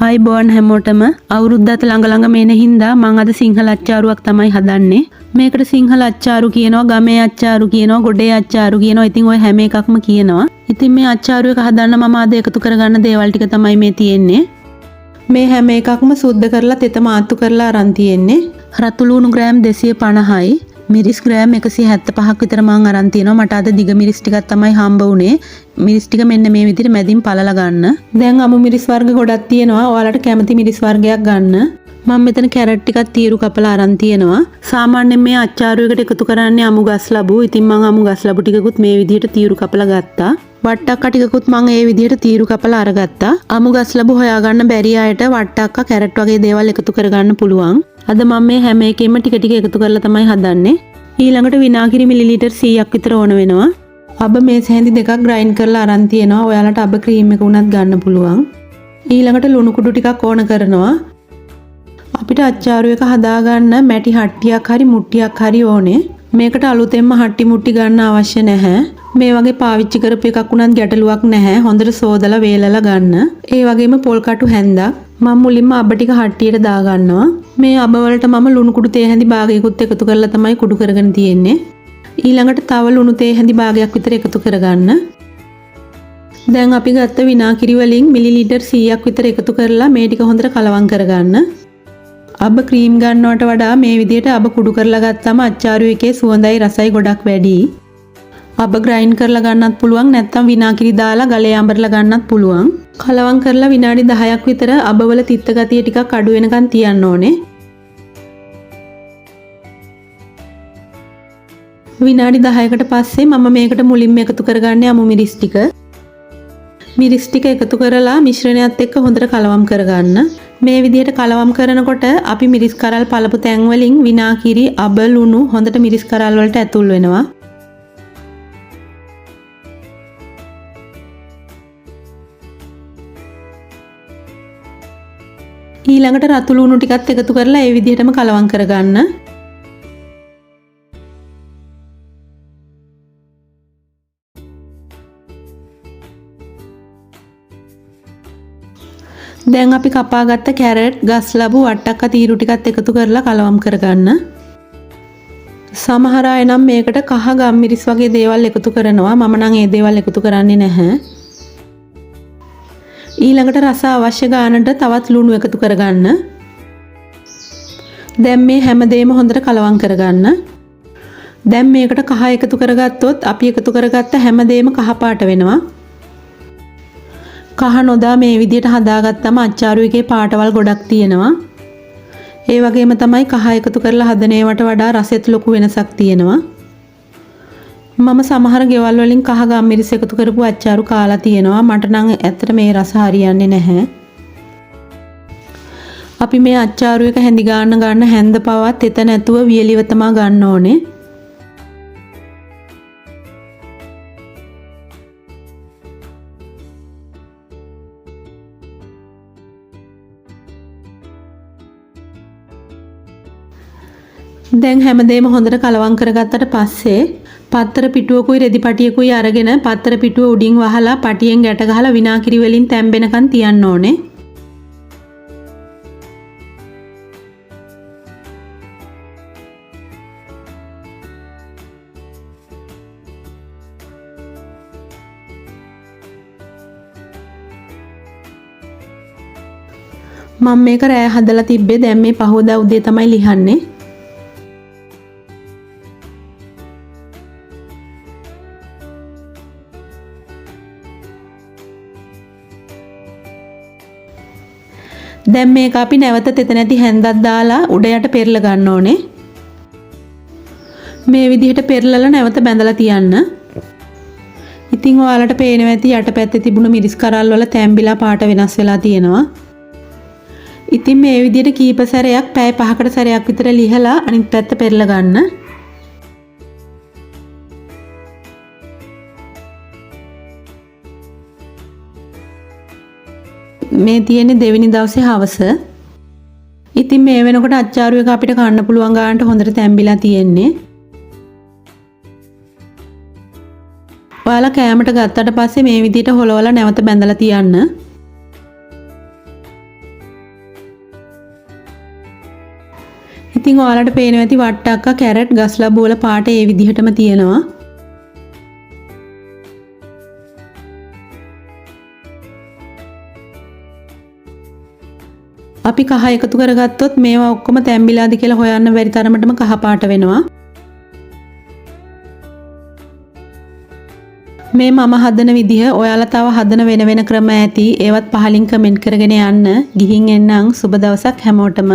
ආයිබෝන් හැමෝටම අවුරුද්දත් ළඟ ළඟ මේන හින්දා මම අද සිංහල අච්චාරුවක් තමයි හදන්නේ. මේකට සිංහල අච්චාරු කියනවා, ගමේ අච්චාරු කියනවා, ගොඩේ අච්චාරු කියනවා. ඉතින් ඔය හැම එකක්ම කියනවා. ඉතින් මේ අච්චාරු එක හදන්න මම අද එකතු කරගන්න දේවල් ටික තමයි මේ තියෙන්නේ. මේ හැම එකක්ම සුද්ධ කරලා තෙත මාත්තු කරලා අරන් තියෙන්නේ. රතු ලුණු ග්‍රෑම් 250යි. මිරිස් ග්‍රෑම් 175ක් විතර මම අරන් තියෙනවා. මට අද දිග මිරිස් ටිකක් තමයි හම්බ වුනේ. මිරිස් ටික මෙන්න මේ විදිහට මැදින් පළලා ගන්න. දැන් අමු මිරිස් වර්ග ගොඩක් තියෙනවා. ඔයාලට කැමති මිරිස් වර්ගයක් ගන්න. මම මෙතන කැරට් ටිකක් තීරු කපලා අරන් තියෙනවා. සාමාන්‍යයෙන් මේ අච්චාරු එකට එකතු කරන්නේ අමු ගස් ලැබු. ඉතින් මම අමු ගස් ලැබු ටිකකුත් මේ විදිහට තීරු කපලා ගත්තා. වට්ටක්ක ටිකකුත් මම ඒ විදිහට තීරු කපලා අරගත්තා. අමු ගස් ලැබු හොයාගන්න බැරි අයට වට්ටක්ක කැරට් වගේ දේවල් එකතු කරගන්න පුළුවන්. අද මම මේ හැම එකෙම ටික ටික එකතු කරලා තමයි හදන්නේ. ඊළඟට විනාගිරි මිලිලීටර් 100ක් විතර ඕන වෙනවා. අබ මේස් හැඳි දෙකක් ග්‍රයින්ඩ් කරලා අරන් තියෙනවා. ඔයාලට අබ ක්‍රීම් එක උනත් ගන්න පුළුවන්. ඊළඟට ලුණු කුඩු ටිකක් ඕන කරනවා. අපිට අච්චාරු එක හදාගන්න මැටි හට්ටියක් හරි මුට්ටියක් හරි ඕනේ. මේකට අලුතෙන්ම හට්ටි මුට්ටි ගන්න අවශ්‍ය නැහැ. මේ වගේ පාවිච්චි කරපු එකක් උනත් ගැටලුවක් නැහැ. හොඳට සෝදලා වේලලා ගන්න. ඒ වගේම පොල් කටු හැන්දක්. මම මුලින්ම අබ ටික හට්ටියට දා ගන්නවා. මේ අබ වලට මම ලුණු කුඩු තේ හැඳි භාගයකුත් එකතු කරලා තමයි කුඩු කරගෙන තියෙන්නේ. ඊළඟට තව ලුණු තේ හැඳි භාගයක් විතර එකතු කරගන්න. දැන් අපි ගත්ත විනාගිරි වලින් මිලිලීටර් 100ක් විතර එකතු කරලා මේ ටික හොඳට කලවම් කරගන්න. අබ ක්‍රීම් ගන්නවට වඩා මේ විදිහට අබ කුඩු කරලා ගත්තම අච්චාරු එකේ සුවඳයි රසයි ගොඩක් වැඩි. අබ ග්‍රයින්ඩ් කරලා ගන්නත් පුළුවන්, නැත්නම් විනාගිරි දාලා ගලේ අඹරලා ගන්නත් පුළුවන්. කලවම් කරලා විනාඩි 10ක් විතර අබවල තිත්ත ගතිය ටිකක් අඩු වෙනකන් තියන්න ඕනේ. විනාඩි 10කට පස්සේ මම මේකට මුලින්ම එකතු කරගන්නේ අමු මිරිස් ටික. මිරිස් ටික එකතු කරලා මිශ්‍රණයත් එක්ක හොඳට කලවම් කරගන්න. මේ විදිහට කලවම් කරනකොට අපි මිරිස් කරල් පළපු තැන් වලින් විනාගිරි, අබ, ලුණු හොඳට මිරිස් කරල් වලට ඇතුල් වෙනවා. ඊළඟට රතු ලුණු ටිකත් එකතු කරලා ඒ විදිහටම කලවම් කරගන්න. දැන් අපි කපාගත්ත කැරට්, ගස් ලැබු, වට්ටක්ක තීරු ටිකත් එකතු කරලා කලවම් කරගන්න. සමහර අය නම් මේකට කහ ගම් මිරිස් වගේ දේවල් එකතු කරනවා. මම නම් ඒ දේවල් එකතු කරන්නේ නැහැ. ඊළඟට රස අවශ්‍ය ගානට තවත් ලුණු එකතු කරගන්න. දැන් මේ හැමදේම හොඳට කලවම් කරගන්න. දැන් මේකට කහ එකතු කරගත්තොත් අපි එකතු කරගත්ත හැමදේම කහ පාට වෙනවා. කහ නොදා මේ විදිහට හදාගත්තම අච්චාරු එකේ පාටවල් ගොඩක් තියෙනවා. ඒ වගේම තමයි කහ එකතු කරලා හදන ඒවට වඩා රසෙත් ලොකු වෙනසක් තියෙනවා. මම සමහර ගෙවල් වලින් කහ ගම් මිරිස් එකතු කරපු අච්චාරු කාලා තියෙනවා. මට නම් ඇත්තට මේ රස හරියන්නේ නැහැ. අපි මේ අච්චාරු එක හැඳි ගන්න හැන්ද පවත් තෙත නැතුව වියලිව තමා ගන්න ඕනේ. දැන් හැමදේම හොඳට කලවම් කරගත්තට පස්සේ පත්තර පිටුවකුයි රෙදි පටියකුයි අරගෙන පත්තර පිටුව උඩින් වහලා පටියෙන් ගැට ගහලා විනාගිරි වලින් තැම්බෙනකන් තියන්න ඕනේ. මම මේක රෑ හදලා තිබ්බේ. දැන් මේ පහෝදා උදේ තමයි ලිහන්නේ. දැන් මේක අපි නැවත තෙත නැති හැන්දක් දාලා උඩ යට පෙරලා ගන්න ඕනේ. මේ විදිහට පෙරලලා නැවත බැඳලා තියන්න. ඉතින් ඔයාලට පේනවා ඇති යටපැත්තේ තිබුණු මිරිස් කරල් වල තැම්බිලා පාට වෙනස් වෙලා තියෙනවා. ඉතින් මේ විදිහට කීප සැරයක් පැය 5කට සැරයක් විතර ලිහලා අනිත් පැත්ත පෙරලා ගන්න. මේ තියෙන්නේ දෙවෙනි දවසේ හවස. ඉතින් මේ වෙනකොට අච්චාරු එක අපිට කන්න පුළුවන් ගානට හොඳට තැම්බිලා තියෙන්නේ. ඔයාලා කෑමට ගත්තට පස්සේ මේ විදිහට හොලවලා නැවත බැඳලා තියන්න. ඉතින් ඔයාලට පේනවා ඇති වට්ටක්ක කැරට් ගස්ලබ්බු වල පාට ඒ විදිහටම තියෙනවා. අපි කහ එකතු කරගත්තොත් මේවා ඔක්කොම තැම්බිලාද කියලා හොයන්න බැරි තරමටම කහ පාට වෙනවා. මේ මම හදන විදිහ ඔයාලා තව හදන වෙන ක්‍රම ඇති. ඒවත් පහලින් කමෙන්ට් කරගෙන යන්න. ගිහින් එන්නම්. සුබ දවසක් හැමෝටම.